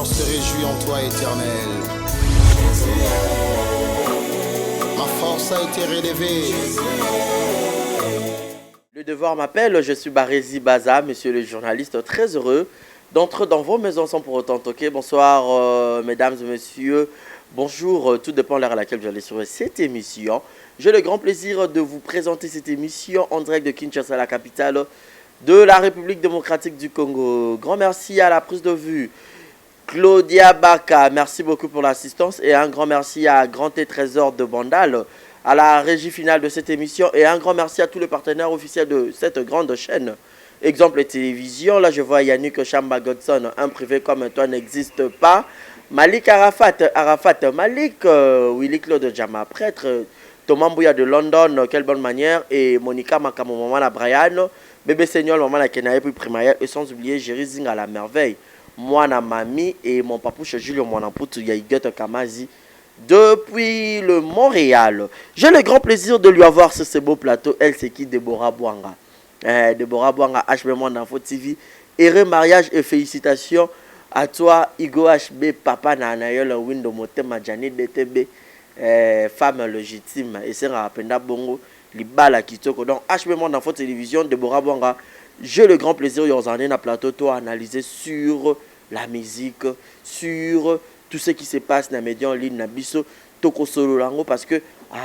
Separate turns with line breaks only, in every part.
cœur se réjouit en toi, Éternel. Ma force a été relevée.
Le devoir m'appelle, je suis Barézi Baza, monsieur le journaliste, très heureux d'entrer dans vos maisons sans pour autant toquer. Bonsoir mesdames et messieurs, bonjour, tout dépend de l'heure à laquelle vous allez sur cette émission. J'ai le grand plaisir de vous présenter cette émission en direct de Kinshasa, la capitale de la République démocratique du Congo. Grand merci à la prise de vue. Claudia Baka, merci beaucoup pour l'assistance et un grand merci à Grand et Trésor de Bandal, à la régie finale de cette émission et un grand merci à tous les partenaires officiels de cette grande chaîne. Exemple télévision, là je vois Yannick Chamba Godson, un privé comme toi n'existe pas. Malik Arafat Malik, Willy Claude Djama, prêtre, Thomas Mbouya de London, quelle bonne manière, et Monica Makamo, maman la Brian, bébé Seigneur, maman la Kenaï, puis Primaïa, et sans oublier Jerry Zing à la merveille, moi la mamie et mon papouche Julio Mwanapoutou Yaïguette Kamazi depuis le Montréal. J'ai le grand plaisir de lui avoir sur ce beau plateau. Elle c'est qui? Deborah Bouanga. Deborah Bouanga, HB Monde Info TV. Heureux mariage et félicitations à toi, Igo HB, papa Nanayol Windo Motema Jani DTB, femme légitime. Et c'est Rapenda Bongo, Libala Kitoko. Donc, HB Monde Info Télévision, Deborah Bouanga. J'ai le grand plaisir de na plateau toi analyser sur la musique, sur tout ce qui se passe dans les médias en ligne, Nabiso, Toko Solo Lango, parce que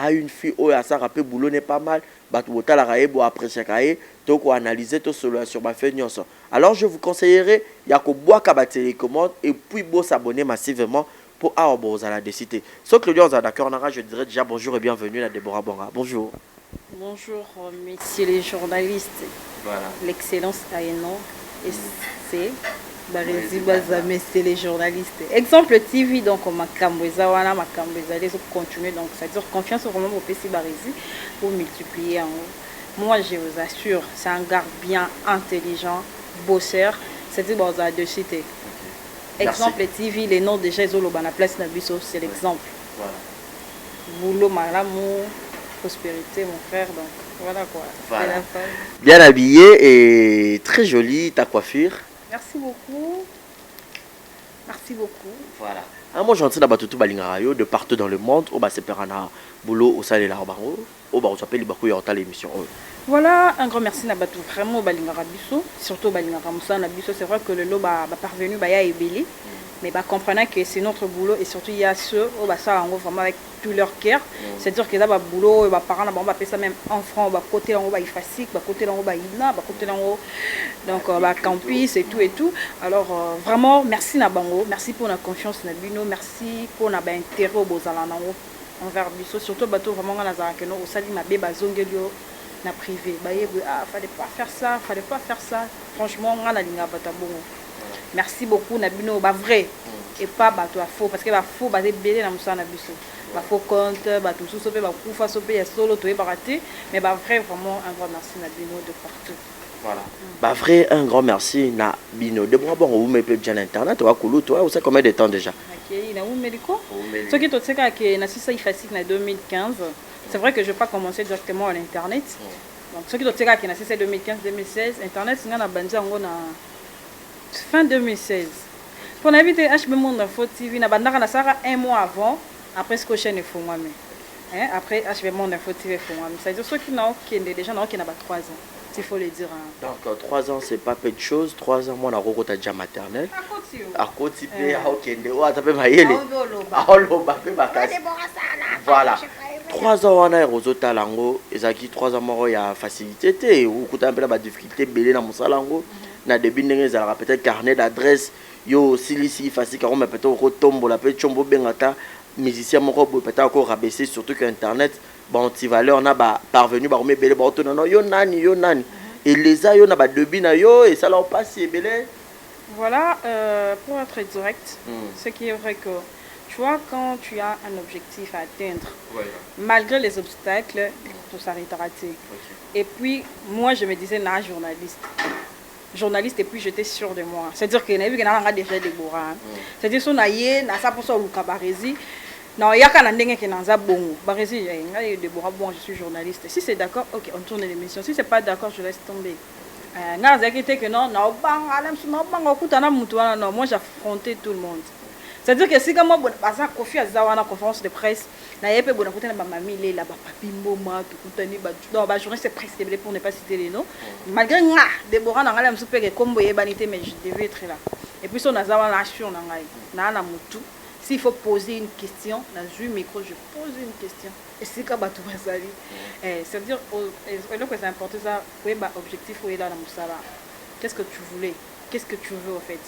une fille, a ça rappelé boulot n'est pas mal, Batouota la raé, bo apprécier kaé, Toko analyser tout solo sur ma feuille. Alors je vous conseillerais, Yako Boaka ba télécommande et puis beau s'abonner massivement pour avoir la décider. Sauf que le lieu d'accord, je dirais déjà bonjour et bienvenue à Deborah Bonga. Bonjour.
Bonjour messieurs les journalistes.
Voilà.
L'excellence a un nom et c'est Barézi Baza, messieurs les journalistes. Exemple TV, donc Makambouza, wana Makambouza, les autres continuent. Donc ça veut dire confiance au roman au PC Barézi pour multiplier en haut. Moi je vous assure, c'est un gars bien intelligent, bosseur, c'est-à-dire bon, ça de citer. Exemple TV, les noms déjà ils ont la place Nabiso, c'est l'exemple.
Voilà.
Boulot, malamou, prospérité, mon frère, donc voilà quoi.
Voilà. Bien habillé et très jolie ta coiffure.
Merci beaucoup. Merci beaucoup.
Voilà. Moi j'entends dans Batutu Balingarayo de partout dans le monde. Au bas c'est perana boulot au salé la bango. Au bas on s'appelle les bakouya en l'émission.
Voilà, un grand merci à Batou vraiment au Balingarabiso, surtout au Balingaramusa Nabiso. C'est vrai que le lot va parvenu à ébélé. Mais comprenant que c'est notre boulot et surtout il y a ceux qui ça en vraiment avec tout leur cœur. C'est-à-dire que là le boulot, les parents on va payer ça même en francs, côté en haut il facile, côté en haut il na, côté en haut donc campus et tout. Alors vraiment merci na bango, merci pour la confiance na bino, merci pour na intérêt au bozala na envers biso, surtout bateau vraiment na za que no osali mabe bazongelio na privé. Fallait pas faire ça. Franchement on a linga batabongo. Merci beaucoup Nabino, vrai et pas bateau à faux parce que faux basé belé dans ça Nabiso. Faux compte, bateau sous sopé, kufa sopé, solo toé baraté, mais vrai vraiment un grand merci Nabino de partout.
Voilà. Vrai un grand merci Nabino. De moi bon vous mettez bien internet, toi coulou toi, vous savez combien de temps déjà?
OK, il a où médico? Ce qui est sais que na ça il facile en 2015. C'est vrai que je vais pas commencer directement à l'internet. Donc ce qui est sais que na c'est 2015 2016, internet c'est na banja ngo na fin 2016. Pour n'habiter HB Monde Info TV, un mois avant, après ce que chaîne est fou moi. Après HB Monde Info TV fou moi. C'est-à-dire ceux qui n'ont déjà 3 ans, il faut le dire.
Donc 3 ans c'est pas peu de choses. 3 ans moi on a recoté déjà maternelle. À côté voilà. 3 ans on a Rosota Lango, ezaki 3 ans moi il y a facilité ou kuta un peu la difficulté belé dans mon salango. Na début ndenge peut-être carnet d'adresse yo silisi facile car on peut peut-être retomber la peut chombo bengata musicien moko peut-être encore rabaisser surtout que internet bon ti valeur na ba parvenu ba remettre belé ba non yo nani et les a yo na ba début na yo et ça là on passe belé.
Voilà pour être direct, ce qui est vrai que tu vois quand tu as un objectif à atteindre malgré les obstacles tout s'arrêtera. Et puis moi je me disais na journaliste et puis j'étais sûr de moi. C'est-à-dire que vu que n'a déjà Deborah. C'est-à-dire son aïe na ça pour ça ou Barézi. Non, il y a qu'un ndenge qui n'a bon. Barézi, Deborah bon, je suis journaliste. Si c'est d'accord, OK, on tourne l'émission. Si c'est pas d'accord, je laisse tomber. que non, non, moi j'affrontais tout le monde. C'est-à-dire que si comme moi, je confié à Zawana conférence de presse, na yepe bon écouter na mamie là ba papi mboma tout coutani ba dans ba journée c'est presque déblé pour ne pas citer les noms. Malgré nga Déborah na ngala msupe que comme boye banité mais je devais être là. Et puis son Zawana action na ngai na mutu. S'il faut poser une question, dans le micro, je pose une question. Et c'est comme tout va salir. C'est-à-dire, c'est important ça, objectif où est là dans Moussala. Qu'est-ce que tu voulais? Qu'est-ce que tu veux en fait?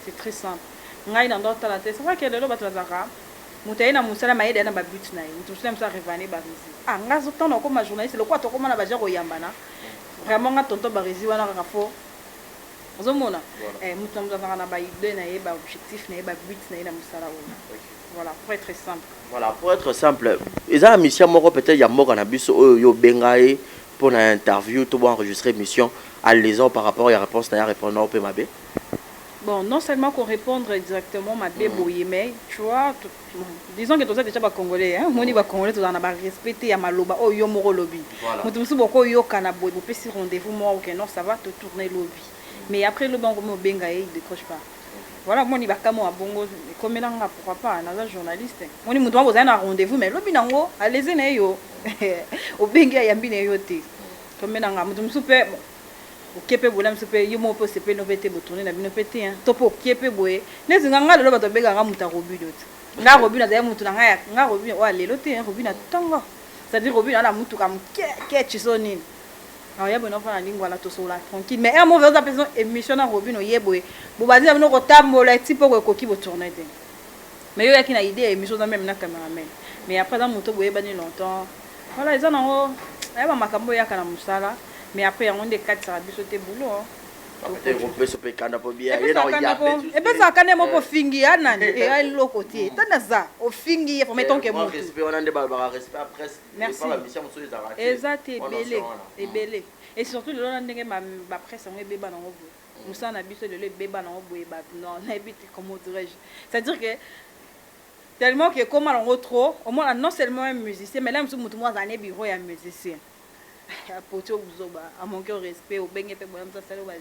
C'est très simple. Ngai dans d'autres la tête, c'est vrai que le loba tazara. Moutaye na Moussala maïde na ba but na. Moutou ça revaner barizi. Ah, ngazo tant comme ma journaliste, le quoi to comme na ba jaro yambana. Vraiment nga tonto barizi wana rafo. Voilà. Voilà, pour être simple.
Voilà, pour être simple. Ils ont une mission, peut-être il y a mort en bus yo bengaye pour une interview, tout enregistrer mission à l'aison par rapport à la réponse à répondre au PMAB.
Bon, non seulement qu'on répondre directement ma béboye, mais tu vois, disons que tout ça déjà pas congolais, hein. Moi ni ba congolais tout dans ba respecter ya maloba oh yo moro lobby. Moi tout ça beaucoup yo kana boy, vous pouvez rendez-vous moi OK non, ça va te tourner lobby. Mais après le banc comme benga il décroche pas. Voilà, moi ni bakamo a bongo comme là pourquoi pas un journaliste. Moi ni mutu vous avez un rendez-vous mais lobby nango allez-y na yo. Au benga ya mbine yo te. Comme là mutu msupe okepe bola msupe yo mo po sepe no vete botourner na bino pete hein. Topo okepe boye. Nezi nganga lelo bato benga nga muta robu dote. Nga robu na za mutu na nga robu wa lelo te hein robu na tongo. C'est-à-dire robu na mutu kam ke chisoni. Alors, il y a une enfant en ligne, voilà, tout ça, tranquille. Mais un mauvais personne, émission à Robin, il y a une bobadi, il y a une table, type de coquille pour tourner. Mais il y a une idée, émission dans même la caméraman. Mais après, dans mon tour, il y a longtemps. Voilà, ils ont il y a ma cambo, il y a un moussala. Mais après, il y a un des quatre, ça a bis au boulot.
Et puis ça
quand même pour fingi anani et l'autre côté tanaza au fingi il faut mettre que mon
respect on a des respect après
merci exact et belé et surtout le long ndenge ma presse on est beba na ngobo musa na biso de le beba na ngobo e ba non na habite comment dirais-je c'est-à-dire que tellement que comment on retrouve au moins non seulement un musicien mais là musu mutu moi zané bureau ya musicien à poto buzoba à mon cœur respect au benge pe bonam ça salo ba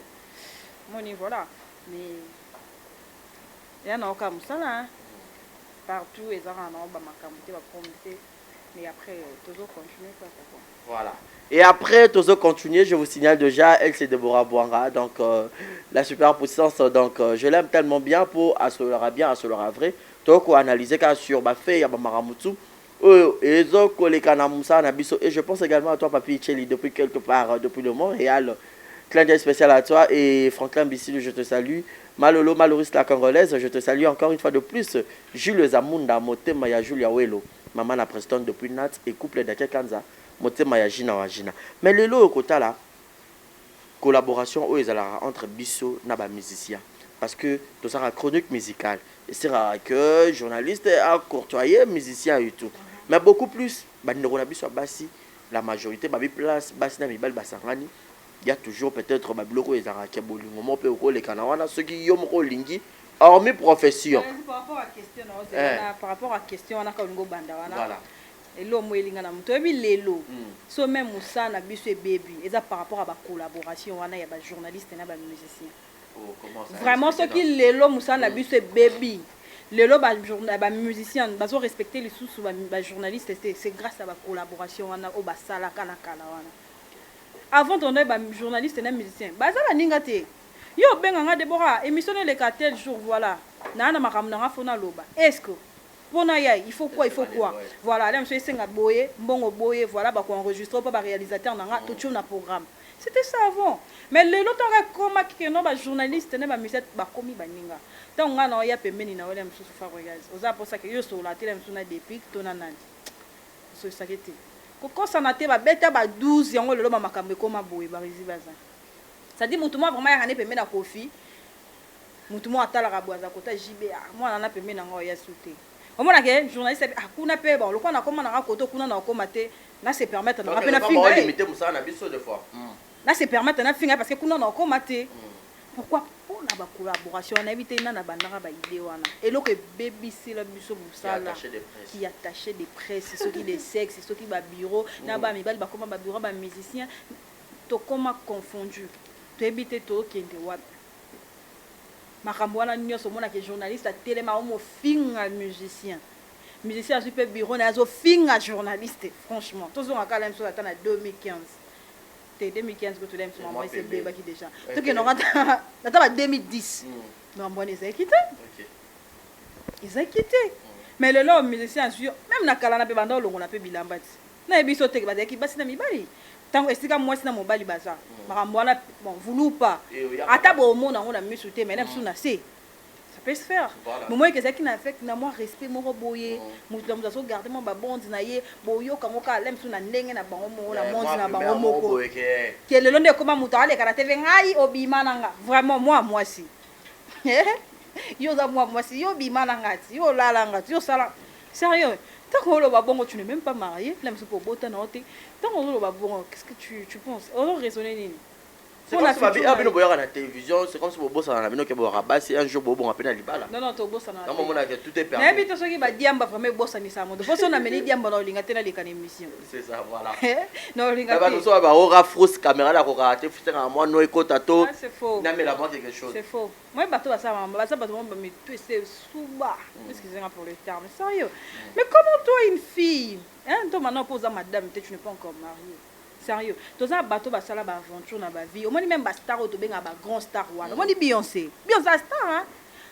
Moni, voilà. Mais il y en a encore ça là. Partout, ils ont un mais après, toujours continuer.
Voilà. Et après, toujours continuer, je vous signale déjà, elle c'est Déborah Bouanga, donc la superpuissance, donc je l'aime tellement bien pour assurer bien, assurer vrai. Donc, on analyser qu'à sur Bafé, Yaba Maramutu, et je pense également à toi, Papi Tchelli, depuis quelque part, depuis le Montréal. Clin d'œil spécial à toi et Franklin Bissile, je te salue. Malolo, Maloriste la Congolaise, je te salue encore une fois de plus. Jules Zamunda, Moté Maya Julia Welo, Maman la Preston depuis Nat et couple de Kanza, Moté Maya Jina Wajina. Mais le lot au côté là, collaboration entre Bisso et les musiciens. Parce que tout ça est chronique musicale. Et c'est rare que journaliste a courtoyé, musicien et tout. Mais beaucoup plus, la majorité, place, il y a toujours peut-être des blocs qui sont ceux qui ont lingi hormis profession.
Par rapport à la question, on a voilà. Et l'homme est lingana muto ebi lelo. So même Moussa na biso e baby, et ça par rapport à la collaboration, on a ya ba journaliste na ba musicien.
Oh, comment ça?
Vraiment ce qui lelo Moussa na biso e baby. Lelo ba musicien, bazo respecter les sous ba journaliste, c'est grâce à la collaboration on a au ba sala kana kana wana. Avant ton journaliste et musicien, baza la ningate. Yo benga Déborah, émission le tel jour voilà. Na makamna fona loba. Est-ce que pona ya, il faut quoi, il faut quoi. Voilà, là monsieur senga boye, mbongo boye, voilà ba ko enregistrer pas ba réalisateur na tout na programme. C'était ça avant. Mais le lot comme que no ba journaliste na ba musicien ba komi ba ninga. Tant nga na ya pembeni na wala msusu fa regarder. Oza pour ça que yo sur la télé msuna des pics tona nani. So ça qui était. Quand ça n'a pas bête à 12 ans, le loma kambe koma boy barizi baza. Ça dit mutumo vraiment ya ne pemena kofi. Mutumo atala kaboza kota JBA. Moi na pemena ngo ya sauter. Au moins que journaliste akuna pe bon, le quoi na koma na koto kuna na koma te na se permettre na pena finga.
On limiter musa na biso de fois.
Na se permettre na finga parce que kuna na koma te. Pourquoi pour la collaboration on a évité na bandara ba idée wana. Et lo que BBC la biso musala qui attaché des presses, ceux qui des sexes, ceux qui ba bureau, na ba mibal ba comment ba bureau ba musicien to comment confondu. tu habites to kende wapi makambo wana nyonso mona ke journaliste atelema omo finga musicien azwi pe bureau na azo finga journaliste franchement tozonga kala mso ata na 2015 2015 que tu l'aimes sur moi c'est bébé qui déjà tout que non attends 2010 non bon ils ont quitté mais le long musicien sûr même na kala na pe banda longo na pe bilambati na ebiso te ba ki basi na mibali tant esika moi sina mobali baza makambo wana bon voulu pas ata bo mona on a mis sous te mais même sous na c'est ça peut se faire mais moi que ça qui n'a fait na moi respect mon boye mo dozo garder mon ba bondi na ye boyo kango ka lem sous na ndenge na bango mo na mondi na bango moko que le long de comment muto ale kana tv ngai obima nanga vraiment moi si yo za moi si yo bima nanga ti yo lala ngati yo sala sérieux tant qu'on le va bon tu n'es même pas marié là monsieur pour botta na oté tant qu'on le va bon qu'est-ce que tu penses on raisonner nini
c'est comme si ma vie boya na télévision c'est comme si bobo ça na bino ke bo rabasi un jour bobo appelle à libala
non to bossa na
dans moment là que tout est permis
mais bito soki ba diamba vraiment bossa ni sa mondo bossa na meni diamba na linga tena les émission
c'est ça voilà
non linga
ba so ba ora fausse caméra la ko rater futa moi no ekota to
c'est faux
na mais la quelque chose
c'est faux moi bato ba ça bato ba mais tout c'est souba excusez-moi pour le terme sérieux mais comment toi une fille hein toi maintenant pose à madame tu n'es pas encore mariée sérieux toza bato basala ba aventure na ba vie au moins même ba star to benga ba grand star wana on dit Beyoncé star hein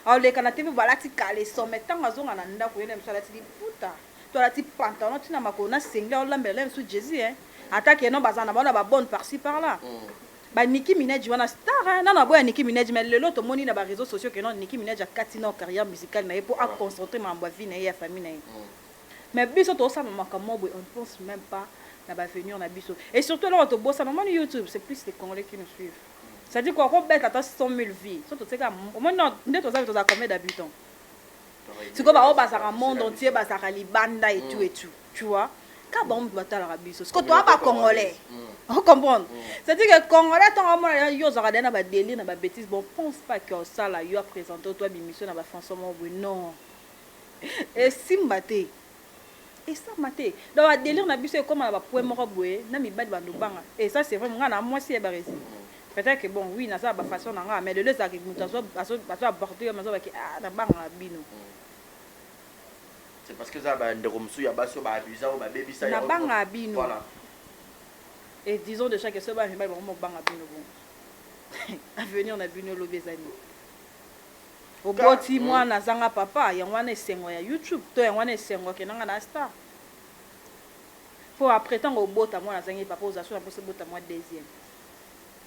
alors les kana TV voilà ti calé son mettant azonga na ndako yene msala ti puta to la ti pantalon ti na makona single on lambela sous Jésus hein attaque non bazana ba ba bonne par-ci par-là ba Nicki Minaj wana star hein na boya Nicki Minaj mais le lot moni na ba réseaux sociaux que non Nicki Minaj a katina carrière musicale na pour concentrer ma vie na ya famille na mais biso to ça makambo on ne pense même pas na ba venir na biso et surtout là on te bosse sur YouTube c'est plus les Congolais qui nous suivent ça dit quoi on bête attends 100 000 vies surtout c'est comme au moins non ndé to ça combien d'habitants c'est quoi ba o ba ça monde entier ba ça libanda et tout tu vois quand bon ba ta la biso c'est que toi ba Congolais on comprend c'est dit que Congolais tant on yo za na ba délire na ba bêtise bon pense pas que ça là yo a présenté toi émission na ba François Mobwe non et Simbate et ça maté dans la délire na biso comme na ba point moko boye na mibali bandu banga et ça c'est vraiment ngana moi si ba rési peut-être que bon oui na ça ba façon na nga mais de ça que mutaso aso aborder mazo ba ki na banga bino
c'est parce que ça ba ndeko msu ya baso ba abuser ba baby ça
na banga bino
voilà
et disons de chaque so ba mibali ba banga bino bon avenir na bino lobezani oboti moi na zanga papa ya wana esengo ya YouTube to ya wana esengo ke nanga na star pour après tant obota moi na zangi papa ozaso na pose bota moi deuxième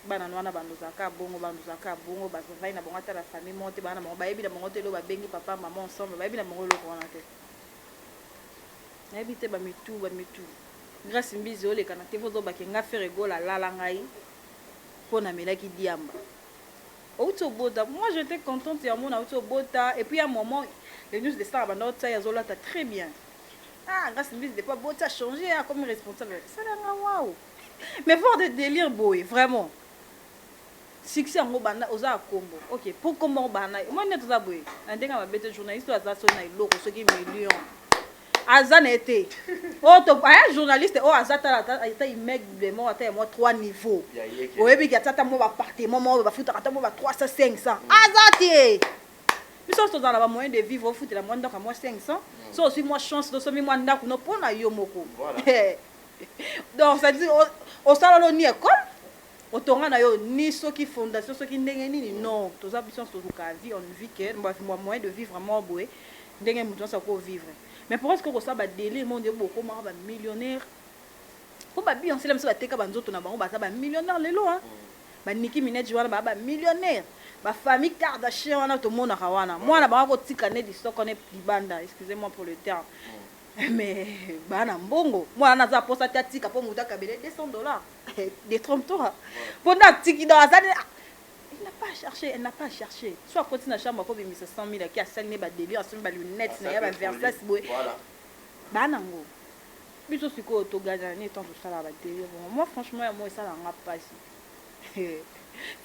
bana wana bandu zaka bongo bazovai na bongo ta la famille monte bana mo bayebi na bongo te lo ba bengi papa maman ensemble bayebi na bongo lo ko na te na ebite ba mitu grâce mbizi ole kana te vozo ba ke nga faire gola lala ngai pona melaki diamba. Autobota, moi j'étais contente il y a mon autobota et puis à un moment les news de Star Bandot ça yazola ta très bien. Ah grâce à de pas bota changer comme responsable. Ça là waouh. Mais fort de délire boy vraiment. Succès en banda oza combo. OK, pour comment bana moi net za boy. Ndenga ba bête journaliste aza so na iloko so ki million. Azan été. Oh to un journaliste oh azata ta mec de moi ata moi 3 niveaux. Oyebi ki atata mo ba appartement mo ba futa ata mo ba 300 500. Azati. Puis ça dans la moyen de vivre au foot la moindre à moi 500. Ça aussi moi chance de somi moi ndako no pona yo moko. Donc ça dit au salon ni école otonga na yo ni soki fondation soki ndenge nini non to za biso to ka vie on vit que moi moyen de vivre vraiment boé ndenge muto ça ko vivre. Mais pour est-ce que ça va délire monde beaucoup ba millionnaire pour ba Beyoncé là ça teka banzoto na bango ba ça ba millionnaire lelo hein ba Nicki Minaj wana ba millionnaire ba famille Kardashian wana to mona kawana moi na ba ko tika ne di soko ne libanda excusez-moi pour le terme mais bana mbongo moi na za posa tika po muta kabele $200 détrompe-toi pendant tiki dans ça elle n'a pas cherché. Soit quand tu n'as chambre, comme 100 000 qui a saigné ba délire, a ba lunettes, na ya ba versace boy. Voilà. Banango. Biso siko to gagner tant tout ça là ba délire. Moi franchement moi ça la nga pas.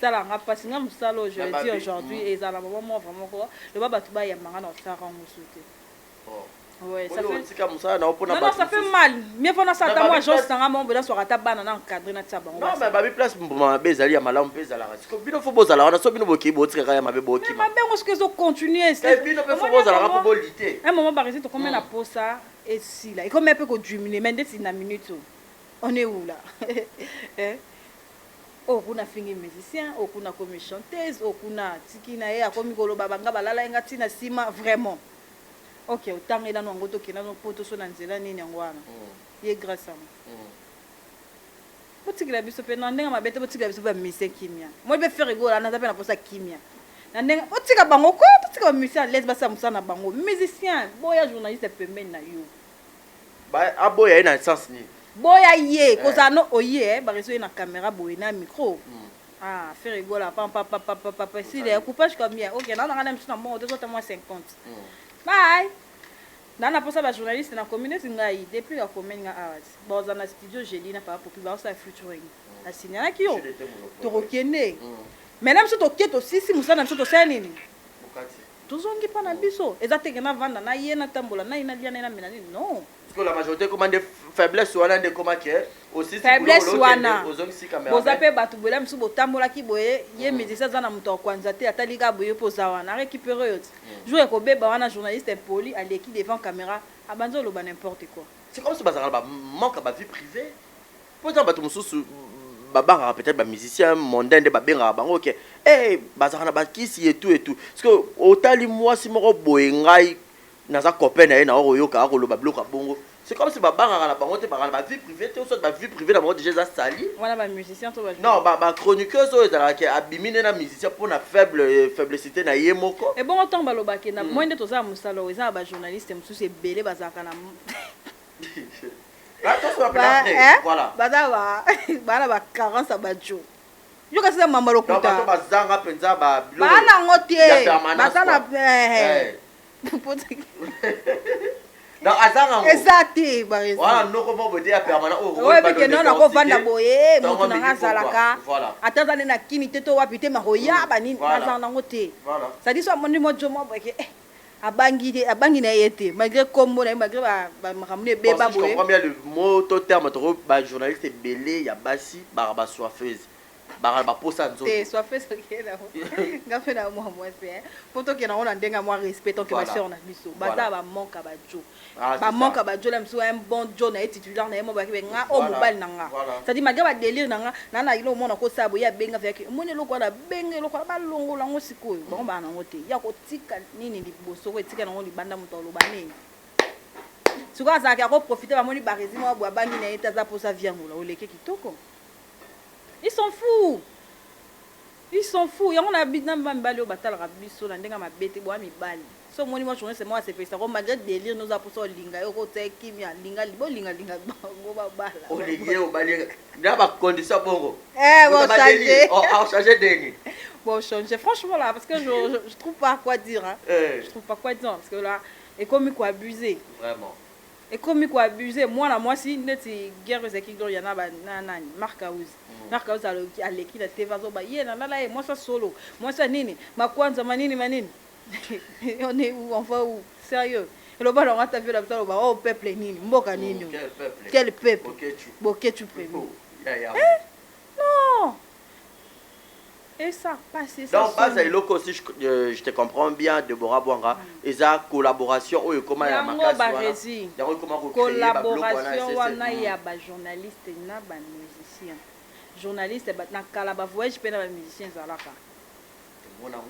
Ça la nga pas. Ngam salo je le dis aujourd'hui et ça la maman moi vraiment quoi. Le baba tu ba ya manga na ça rend souté. Ouais, ça fait...
Non,
non, ça fait mal. Mieux vaut ça à moi, j'ose dans mon bedon sur ta banane encadré na taba.
Non, mais babi place ma bezali ya malamu peza la. Parce que bino faut bozala wana so bino boki botika ya mabe boki.
Mais ben on se que continuer.
Et bino faut bozala pour boliter.
Un moment barré to combien la pose ça et si là. Et comme un peu que diminuer mais dès une minute. On est où là? Oh, kuna fingi musicien, oh kuna comme chanteuse, oh kuna tikina ya comme golo babanga balala nga tina sima vraiment. Ok, autant il a non goto qui n'a non poto so nanzela ni nyangwana. Il est grâce à moi. Potikila biso pe nandenga mabete potikila biso ba musicien kimia. Moi be faire rigolo na tape na posa kimia. Nandenga potika bango ko potika musicien les basa musana bango. Musicien, boya journaliste pembeni na yo.
Ba aboya ina sens ni.
Boya ye kozano oye ba reso na caméra boye na micro. Ah, faire rigolo papa si le coupage combien? OK, na ngana msina bon 250. Bye. Nana posa ba journaliste na communauté ngai depuis la commune nga awas. Bon dans la studio Gélie na pas pour ba ça featuring. Na signala ki yo. To rokene. Mais même si to keto sisi musana mso to sani ni.
Bukati.
Tozongi pa na biso. Ezate ke na vanda na ye na tambola na ina dia na menani non.
Parce que la majorité commande faiblesse wana de comment que aussi
faiblesse wana.
Ozongi si caméra.
Bozape batu bola mso botambola ki boye ye médecin za na muto kwanza te ataliga boye poza wana récupérer yote. Jouer ko beba wana journaliste impoli aleki devant caméra abanzo lo ba n'importe quoi.
C'est comme si bazara ba manque ba vie privée. Pourtant batu mususu babanga peut-être ba musicien mondain de babenga bango OK. Eh bazara na ba kisi et tout. Parce que otali moi si moko boye ngai naza copain na ye na oyoka ko lo ba bloka bongo. C'est comme si babanga na bango te ba vie privée te soit ba vie privée na bango déjà ça sali.
Voilà ba musicien to ba.
Non, ba chroniqueuse o ezala ke abimine na musicien pour na faiblesse na ye moko.
Et bon autant baloba ke na moins de toza musalo eza ba journaliste mususu ebele bazaka na.
Voilà.
Bana ba carence abajo. Yo kasi mama lokuta.
Ba bazanga penza ba bilo.
Bana ngotie. Basana
Non, azanga ngo.
Exact, barezi.
Voilà, non comment vous dire permanent au
rôle ba non na ko vanda boye, mutu na ngazalaka.
Voilà.
Atazane na kini teto wapi te maroya bani azanga ngote.
Voilà.
Ça dit so moni mo jomo boke abangi na yete malgré comme na malgré ba makamune beba boye.
Je comprends bien le mot to terme to ba journaliste belé ya basi ba soifeuse. Ba posa nzo.
Te soifeuse ke na. Ngafe na moi c'est poto ke na on ndenga moi respectant que ma sœur na biso. Baza ba manka ba jo. Ba manka ba jo la mso un bon jo na titulaire na yemo ba ke nga o mobile na nga. Ça dit malgré ba délire na nga na ilo mona ko sabo ya benga avec moni lo kwa na benga lo kwa ba longo la ngo sikoyo. Ba ba na ngote. Ya ko tika nini liboso ko tika na ngo libanda mutolo ba nini. Suka za ka ko profiter ba moni ba résime wa bwa bangi na eta za posa viangola o leke kitoko. Ils sont fous. Ils sont fous. Yango na bit na mbali o batala ka biso na ndenga mabete bo amibali. So moni mo journée c'est moi c'est fait ça comme malgré délire nous a pour ça linga yo ko te kimia linga bango ba bala.
O lié o bali. Na ba condition bongo.
Bon changer.
On changer d'ennemi.
Bon changer franchement là parce que je trouve pas quoi dire hein. Je trouve pas quoi dire parce que là et comme quoi abuser.
Vraiment.
Et comme quoi abuser moi si neti guerre c'est qui il y en a nani Marc House. Marc House à l'équipe de TV zo ba yena là moi ça solo. Moi ça nini makwanza manini. On est où on va où sérieux. Et le ballon a vu la bataille au peuple nini mboka nini. Quel peuple. Boketu peuple. Non. Et ça passe ça.
Donc base iloko aussi je te comprends bien Deborah Bwanga et ça collaboration ou comment ya makasi wana.
Collaboration wana ya ba journaliste na ba musicien. Journaliste na kala ba voyage pe na ba musicien zalaka.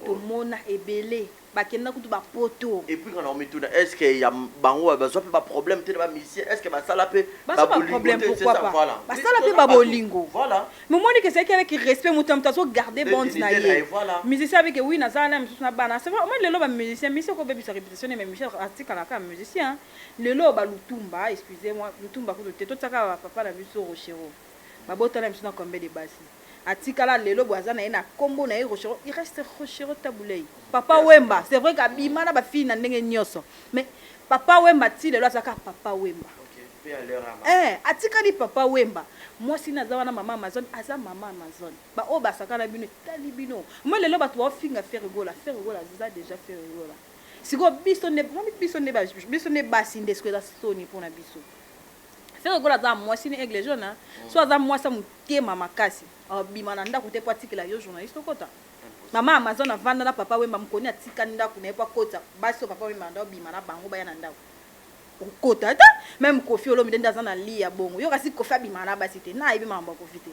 To mona ebele bakenda kutu ba poto.
Et puis quand on met tout est-ce que y a bango besoin pas problème te ba musicien est-ce que ba sala pe
ba problème pourquoi pas voilà. Ba sala pe ba bolingo.
Voilà.
Mais moi dit que c'est avec respect mutam taso garder bond na ye. Musicien avec oui na zala na bana. C'est vrai moi le lo ba musicien mais c'est ko bebi sa réputation mais Michel artiste la ka musicien. Le lo ba lutumba excusez-moi lutumba ko te to tsaka papa na biso rochero. Ba botala msuna combien de basi. Atikala lelo boazana ina kombo na Rochero il reste Rochero Tabulei papa Wemba c'est vrai qu'abima na ba fille na ndenge nyoso mais papa Wemba ti lelo azaka papa Wemba
OK
atikali papa Wemba moi si naza na mama Amazon aza mama Amazon ba o ba sakana bino tali bino moi lelo ba to finga faire rigola za déjà faire rigola siko biso ne basi ndesko eza soni mpona biso faire regola za mwasi ni aigle jaune so aza mwasi amotema makasi abima na ndako te po atikela yo journaliste okota mama Amazon avanda na papa wemba mukoni atika ndako na ye po akota basi papa wemba nda obima na bango baya na ndako okota ta même Kofi Olomide nda aza na lia bongo yo kasi Kofi abima na basi te na ayebi makambo ya Kofi te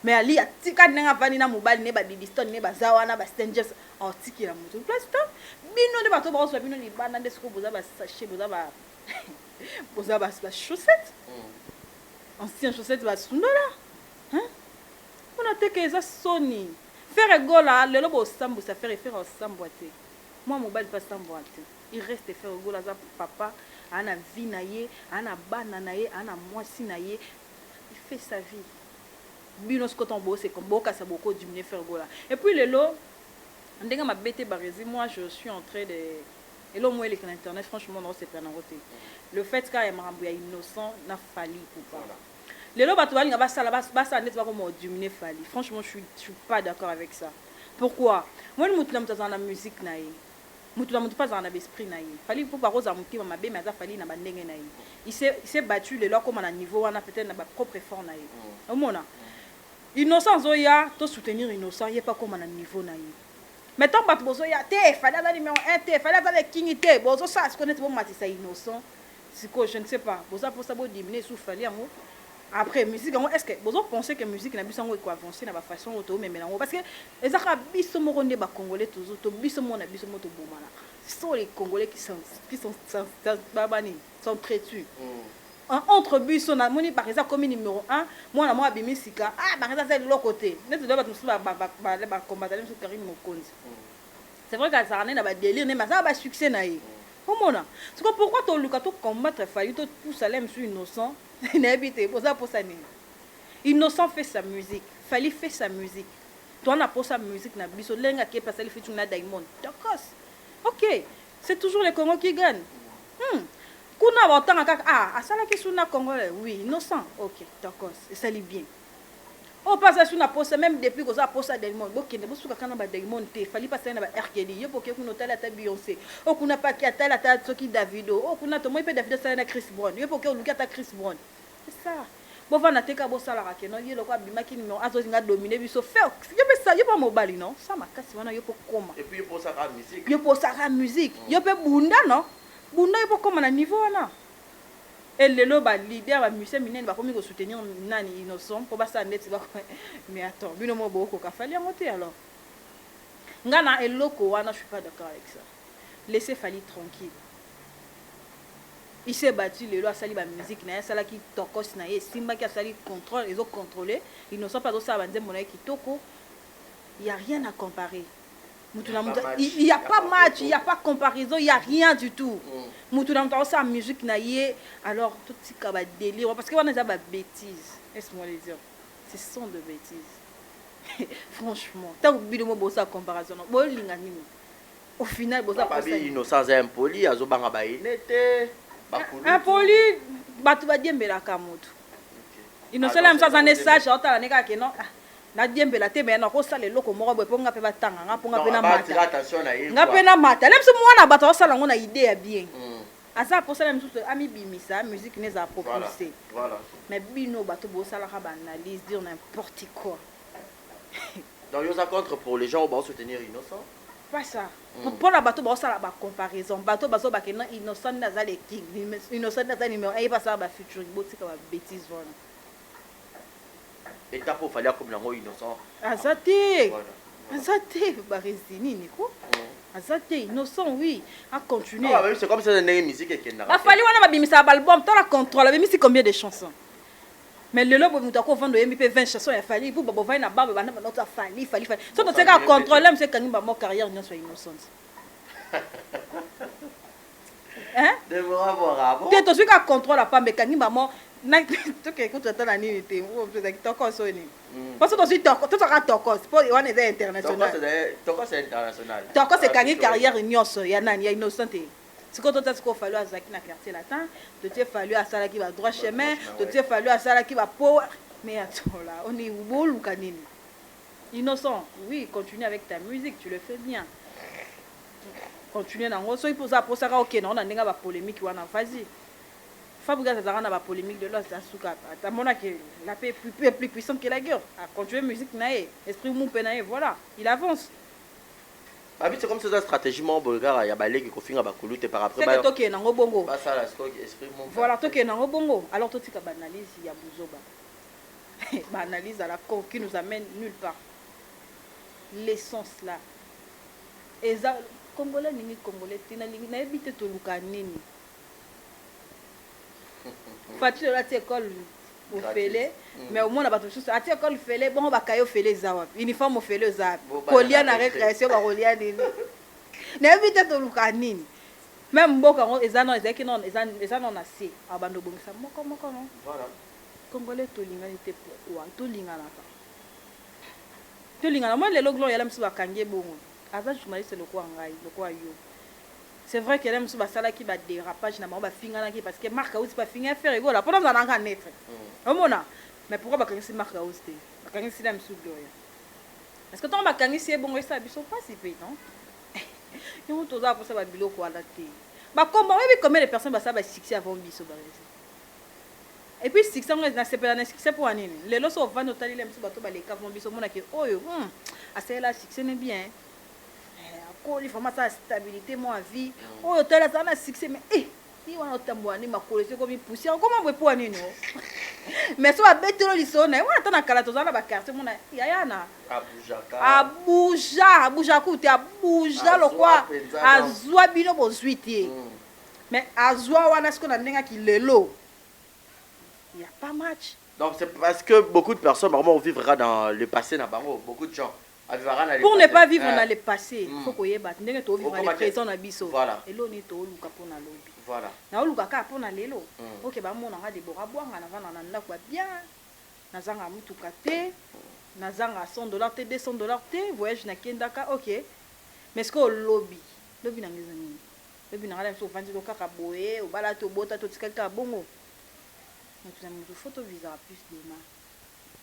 mais ali atika ndenge avandi na mobali ne babibiston ne baza wana bastangers atikela moto place to bino nde bato bazwa bino libanda nde siko boza basachet boza ba chaussette ancien chaussette basundola on a te que eza soni faire gola lelo bo sambu ça faire sambu te moi mobile pas sambu te il reste faire gola za papa ana vie na ye ana bana na ye ana mwasi na ye il fait sa vie bino sko ton bo c'est comme boka ça beaucoup diminuer faire gola et puis lelo ndenga ma bête barezi moi je suis en train de et là moi les canaux internet franchement non c'est pas en route le fait qu'il y a marambu ya innocent n'a fallu pour pas les lois batuali nga basa net ba comme diminuer fali franchement je suis pas d'accord avec ça pourquoi moi mutu na mutazana na musique na ye mutu na mutu pas dans l'esprit na ye fali pour pas rosa mutima mabe mais ça fali na bandenge na ye il s'est battu les lois comme à niveau on a peut-être na ba propre effort na ye au mona innocent zoya to soutenir innocent il est pas comme à niveau na ye mais tant bat bozo ya te fali dans numéro 1 te fali dans les king te bozo ça se connaît bon matisa innocent c'est quoi je ne sais pas bozo pour ça bo diminuer sous fali amour. Après musique est-ce que vous pensez que musique na biso ngo iko avancer na ba façon auto même nango parce que ezaka biso moko nde ba congolais toujours to biso mo na biso mo to bomana ce sont les congolais qui sont babani sont traitus entre biso na moni par exemple comme numéro 1 moi na moi bimisika par exemple c'est de l'autre côté net doit ba combattre même sur Karim Mokonzi c'est vrai que ça na ba délire mais ça ba succès na yi omona c'est pourquoi to luka to combattre fali to tout ça l'aime sur innocent n'habite pour ça ni innocent fait sa musique fali fait sa musique toi na pour sa musique na biso lenga ke parce qu'il fait tout na diamond d'accord OK c'est toujours les Congolais qui gagnent kuna ba tanga kaka asala ki suna congolais oui innocent OK d'accord ça lit bien on passe sur na poste même depuis que ça poste diamond bokende bosuka kana ba diamond te fali passer na ba RKD yo poke kuna tala ta Beyoncé o kuna pa ki atala ta soki Davido o kuna to moi pe Davido sala na Chris Brown yo poke oluka ta Chris Brown c'est ça bo va na teka bo sala ka ke no yelo kwa bimaki numéro azo zinga dominer biso faire yo pe ça yo pas mobile non ça makasi wana yo po koma
et puis yo po saka musique
yo pe bunda non bunda yo po koma na niveau wana. Et le loba leader ba musicien minene ba komi ko soutenir nani innocent pour ba ça net ba mais attends bino mo boko ka fali monter alors ngana eloko wana je suis pas d'accord avec ça laissez Fali tranquille il s'est battu le lois sali ba musique na sala ki tokos na ye simba ki sali contrôle ils ont contrôlé innocent pas do ça ba nzembo na kitoko il y a rien à comparer. Il n'y a pas match, il n'y a pas comparaison, il n'y a rien du tout. Moutouna moutouna sa musique naïe, alors tout ce qui va délire parce que on a des bêtises. Laisse-moi les dire, ce sont de bêtises. Franchement, tant que bidon mo sa comparaison, bon lingani. Au final, bosa
pas bien innocent et impoli, azobanga ba inete, ba kulu.
Impoli, batu ba diembela kamoto. Innocent même ça en message, on t'a la neka que non. Na diembela te mais na ko sala loko moko boy ponga pe batanga nga ponga pe na mata nga pe na mata lem so mwana bato sala ngona idée ya bien asa pour sala msusu ami bimisa musique neza propulser
voilà
mais bino bato bo sala ka ba analyse dire n'importe quoi
donc yo ça contre pour les gens au soutenir innocent
pas ça pour la bato bo sala ba comparaison bato bazo ba que non innocent naza les king innocent naza numéro 1 pas ça ba futur botika ba bêtise voilà.
Et tapo fallait comme la innocent.
Azate. Azate baresini niko. Azate innocent oui, a continuer.
Ah oui, c'est comme ça une musique qui n'a pas.
Fallait wana ba bimisa album, toi la contrôle, ba bimisi combien de chansons. Mais le lobo mutako vendre MP 20 chansons ya fallait pour babo vai na baba bana notre fallait. So to teka contrôler monsieur Kangimba mo carrière non soit innocente. Hein?
De bravo.
Tu es qu'à contrôle la femme Kangimba mo na to ke ko tata na nini te o peut être toko so ni parce que aussi toko to sera toko pour on est international
toko c'est international
toko c'est gagner carrière nyonso ya nani ya innocente c'est quand tu as fallu à Zaki na quartier latin tu t'es fallu à Sala qui va droit chemin tu t'es fallu à Sala qui va power mais attends là on est beau ou kanini innocent oui continue avec ta musique tu le fais bien continuer nango so ipoza posaka OK non na ndinga ba polémique wana vas-y Fabregas a na ba polémique de l'os asuka ta mona que la paix est plus puissante que la guerre a continuer musique naé esprit mou penaé voilà il avance.
Ah oui, c'est comme ça stratégie mon bolgara ya balé qui kofinga ba kulute par après
ba toke nango bongo
pas ça la stock esprit mon
voilà toke nango bongo alors toi tu ka banalise ya buzoba ba analyse à la con qui nous amène nulle part l'essence là et ça congolais ningi congolais tina lingi na ebité to luka nini Fati la école au félé mais au moins na bato chose à école félé bon ba kayo félé zawa uniforme au félé za colia na récréation ba colia nini na ebité to luka nini même mboka ngo ezano ezaki non ezano na si abando bongisa moko non
voilà
congolais to linga était pourquoi to linga na moi les loglo yala msu bakangie bongo avant journaliste le quoi ngai le quoi yo c'est vrai que là msu basala ki ba dérapage na ba finga na ki parce que marque aussi pas finga faire ego là pendant ça na net omona mais pourquoi bakangisi marque aussi bakangisi la msu gloria est-ce que ton bakangisi bongo ça biso pas si peu non yo to za pour ça ba biloko ala te ba combat oui combien de personnes ba ça ba succès avant biso ba et puis si ça on a c'est pour année les lots sont vendus tali les msu bato ba les cavons biso mona que oyo assez là succès n'est bien il faut mettre la stabilité moi vie oyo tala ça na succès mais si on a tamboani ma collection comme une poussière comment vous pour année non mais so abetelo lisona on attend na kala to zana ba quartier mona yayana abuja kuté abuja lokwa azwa bino bozuiti mais azwa wana ce qu'on a ndenga ki lelo il y a pas match.
Donc c'est parce que beaucoup de personnes vraiment vivra dans le passé na bango, beaucoup de gens
pour ne pas vivre dans le passé, il faut qu'on y ait ndenge to vivre dans le présent na biso.
Voilà.
Et l'on est to luka pona lobi.
Voilà.
Na luka ka pona lelo. OK ba mona nga de bora bwanga na vana na ndako bien. Na zanga mutuka te, na zanga $100 te, $200 te, voyage na kendaka, OK. Mais ce que lobby na ngezani. Lobby na ngala so vandi to kaka boye, o bala to bota to tikaka bongo. Donc tu as une photo visa plus demain.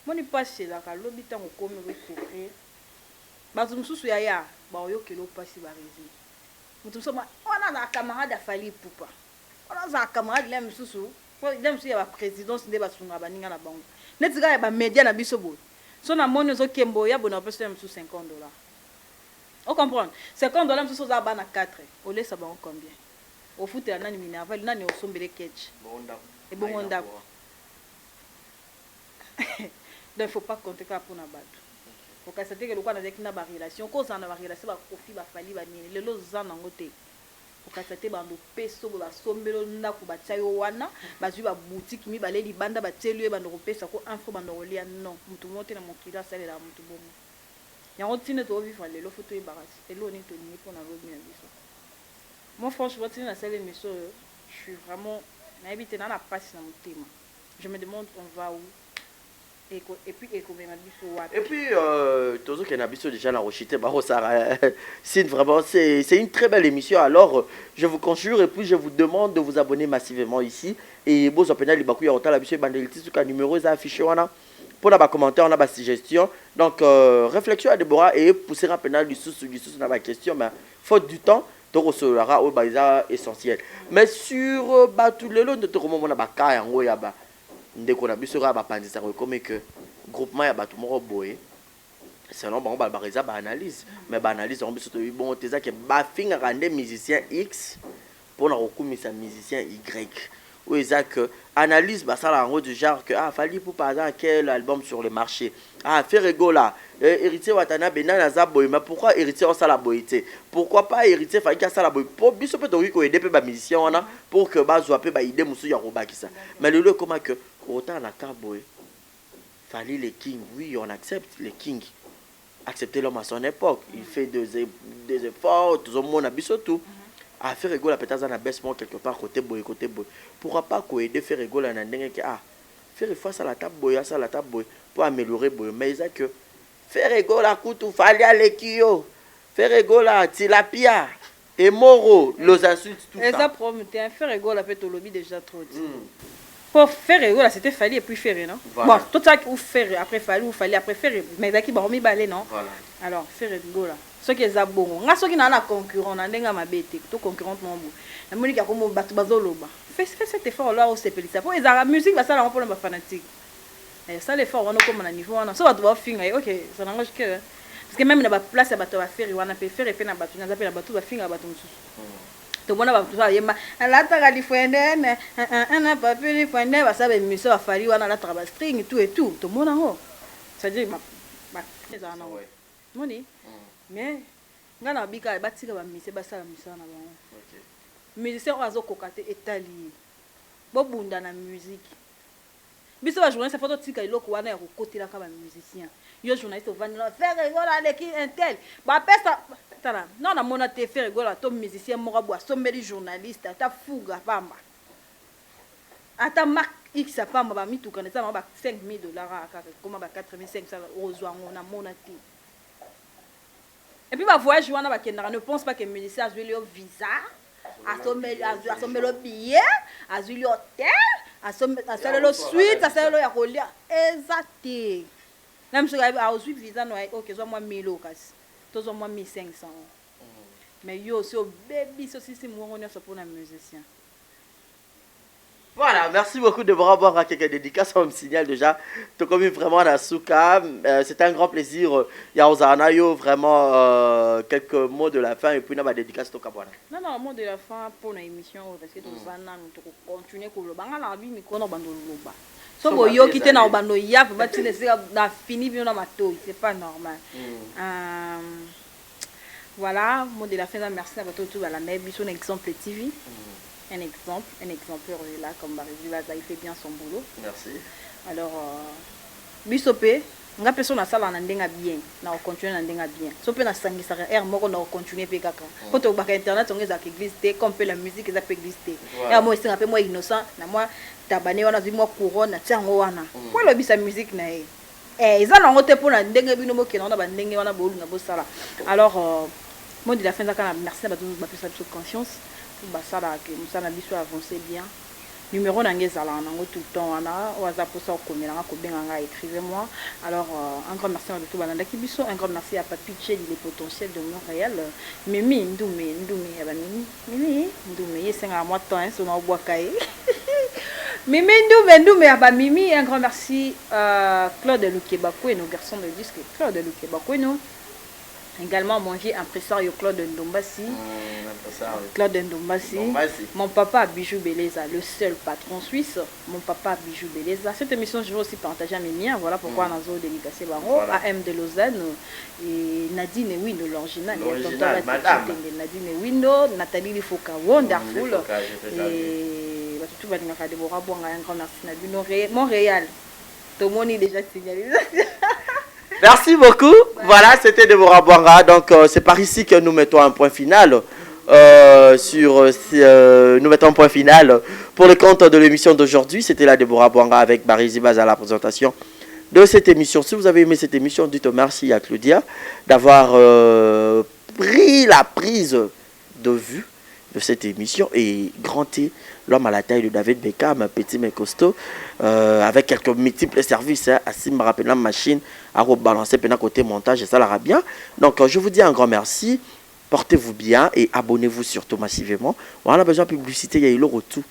Moi ni passe là ka lobby tango comme recouvrir. Bazo mususu ya ba oyokelo pasi ba rési. Mutu so ma ona na camarade afali pupa. Ona za camarade la mususu, fo dem si ya ba présidence nde basunga baninga na bango. Netika ya ba média na biso bo. So na moni zo kembo ya bona pesa mususu $50. On comprend. $50 mususu za ba na 4. Au laisse ça ba combien? Au foot ya nani Minerval nani au sombele catch. Et bon on d'accord. Donc faut pas compter ka pour na bato. Pour que ça te que le quoi na dekina ba relation cause na ba relation ba kofi ba fali ba nini lelo za nango te. Pour que ça te bando peso ba sombelo ndako ba tsayo wana ba zui ba boutique mi ba le libanda ba tselue ba ndoko pesa ko info ba ndoko lia non mutu mote na mokila sale la mutu bomo. Ya rotine to vivre lelo photo e barasi elo ni to ni pour na lobi na biso. Moi franchement tine na sale miso je suis vraiment na habité na passe na motema. Je me demande on va où. Et puis Tozo Kenabiso déjà la Rochité c'est vraiment c'est une très belle émission. Alors je vous conjure et puis je vous demande de vous abonner massivement ici et bon ça pénal libaku ya otala biso bandeliti suka numéro za affiché wana pour la commentaire on a ba suggestion donc réflexion à Deborah et pousser un pénal du sous na ba question mais faute du temps donc sera au baza essentiel mais sur tout le long de tout moment on a ba ka yango ya ba ndeko na biso ba pandisa comme que groupement ya bato moko boye selon bango ba reza ba analyse mais ba analyse on biso to bon teza ke ba finga rande musicien X pour na rekumisa musicien Y ou exact analyse ba sala en du genre que fali pour par exemple quel album sur le marché faire rigola héritier watana benana za boye mais pourquoi héritier on sala boyité pourquoi pas héritier fali ka sala boye pour biso peut ko aider pe ba musicien wana pour que ba zo pe ba idée musu ya robakisa mais le comment que autant la carboy fallait les kings oui on accepte les kings accepter l'homme à son époque il fait des efforts tout le monde a biso tout à faire rigoler peut-être dans la baisse quelque part côté boy pourquoi pas ko aider faire rigoler na ndenge que faire face à la table boy pour améliorer boy mais ça que faire rigoler à kutu fallait aller kio faire rigoler tilapia et moro les insultes tout ça et ça promettait faire rigoler peut au lobby déjà trop dit. Pour faire là c'était fallu et puis faire non voilà. Bon tout ça ou faire après fallu ou fallait après faire mais qui ba mi balé non voilà. Alors faire là soki eza bongo nga soki na concurrent na ndenga mabete to concurrente mambo na moni ka komo batu bazoloba fais cet effort là au sepelisa pour ezala musique basala ngo pour ba fanatique ça l'effort on comme na niveau wana so batu ba finga OK ça n'engage que parce que même na ba place ya batu ba faire wana pe faire pe na batu na zape na batu ba finga batu mususu to bona batu ba yema la ta ga difende na pa pe difende ba sabe miso ba fali wana la traba string tout et tout to mona ho ça dit ba ezala na ouais moni mais ngana bika batika ba mise basala misana na bango OK musicien ozo kokate etali bobunda na musique biso ba journaliste photo tika iloko wana ya kokotela ka ba musicien yo journaliste ovandela faire rigola leki intel ba pesa tala non na mona te faire rigola to musicien moko bo sombeli journaliste ata fuga pamba ata mark x pamba ba mituka na ba $5,000 aka comme ba 4,500 ozwango na mona te. Et puis ma voyage wana ba kendara ne pense pas que musicien azuli au visa asombe le billet azuli hôtel asombe le suite asombe ya kolia exact même si azuli visa no OK zo moi 1000 okasi tozo moi 1500 mais yo so baby so si mo ngone so pour na musicien.
Voilà, merci beaucoup de m'avoir avoir quelques dédicaces. On me signale déjà. Tu comme vraiment à Souka. C'était un grand plaisir. Yaozana yo vraiment quelques mots de la fin et puis na ba dédicace to kabwana.
Non, mot de la fin pour l'émission parce que nous allons continuer ko loba ngala bi mikono bando loba. So boyo kite na bando ya ba tine na fini bien na matoi, c'est pas normal. Voilà, mot de la fin, merci à tout à la mer biso un exemple TV. Un exemplaire là comme Barési Baza, il fait bien son boulot.
Merci.
Alors bisope nga personne na sala na ndenga bien na continuer na ndenga bien so pe na sangisa air moko na continuer pe kaka ko to baka internet on eza église te comme pe la musique eza pe église te ya moi singa pe moi innocent na moi tabane wana zi moi couronne tiango wana ko lo bisa musique na eza na ngote pour na ndenga bino mo kena na ba ndenge wana bolu na bo sala. Alors moi de la fin ça kana merci ba tout ba pesa de conscience basala que musala biso avancer bien numéro nangezala nango tout le temps wana waza posa komela ko benga écrivez-moi. Alors un grand merci à tout balanda ki biso, un grand merci à Papi Tcheli les potentiels de Montréal Mimi Ndoumé ya ba Mimi Ndoumé yesenga moi temps so na boakaye Mimi Ndoumé ya ba Mimi. Un grand merci à Claude Lukebako et nos garçons de disque Claude Lukebako et nous également manger impresario Claude Ndombasi. Claude Ndombasi. Mon papa Bijou Beleza, le seul patron suisse. Mon papa Bijou Beleza. Cette émission, je vais aussi partager à mes miens. Voilà pourquoi on a zo dédicacé Baro, AM de Lausanne et Nadine Windo, l'original. Nadine Windo, Nathalie Lifoka, wonderful. Et tout va dire Deborah Bonga, un grand merci. Montréal. Tout le monde est déjà signalé.
Merci beaucoup. Voilà, c'était Deborah Bouanga. Donc, c'est par ici que nous mettons un point final. Nous mettons un point final pour le compte de l'émission d'aujourd'hui. C'était la Deborah Bouanga avec Barési Baza à la présentation de cette émission. Si vous avez aimé cette émission, dites merci à Claudia d'avoir pris la prise de vue de cette émission et grand T, l'homme à la taille de David Beckham, petit mais costaud, avec quelques multiples services, assis me rappeler la machine à rebalancer pendant côté montage et ça l'ira bien. Donc je vous dis un grand merci, portez-vous bien et abonnez-vous surtout massivement. On a besoin de publicité, il y a eu le retour.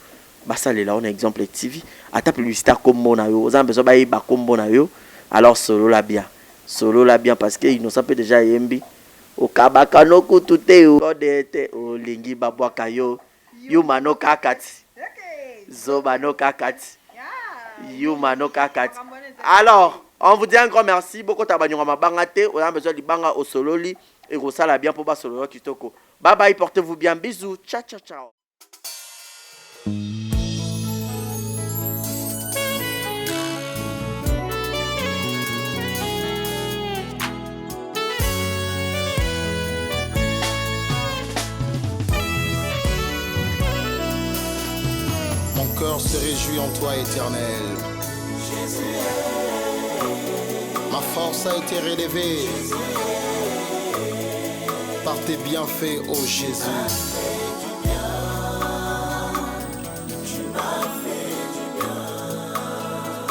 Bah ça là, on a exemple TV. À ta publicité comme mon ayo, on a besoin de comme mon ayo. Alors solo la bien parce que innocent peut déjà yembi. O kabaka no kutute o dete o lingi babwaka yo yuma kakati zoba no kakati yuma no kakati. Alors on vous dit un grand merci beaucoup tabanyonga mabanga te on a besoin de banga au sololi et rosala bien pour ba solo kitoko. Bye bye, portez-vous bien, bisous, ciao ciao ciao.
Mon cœur se réjouit en toi, éternel. Ma force a été relevée par tes bienfaits, ô Jésus.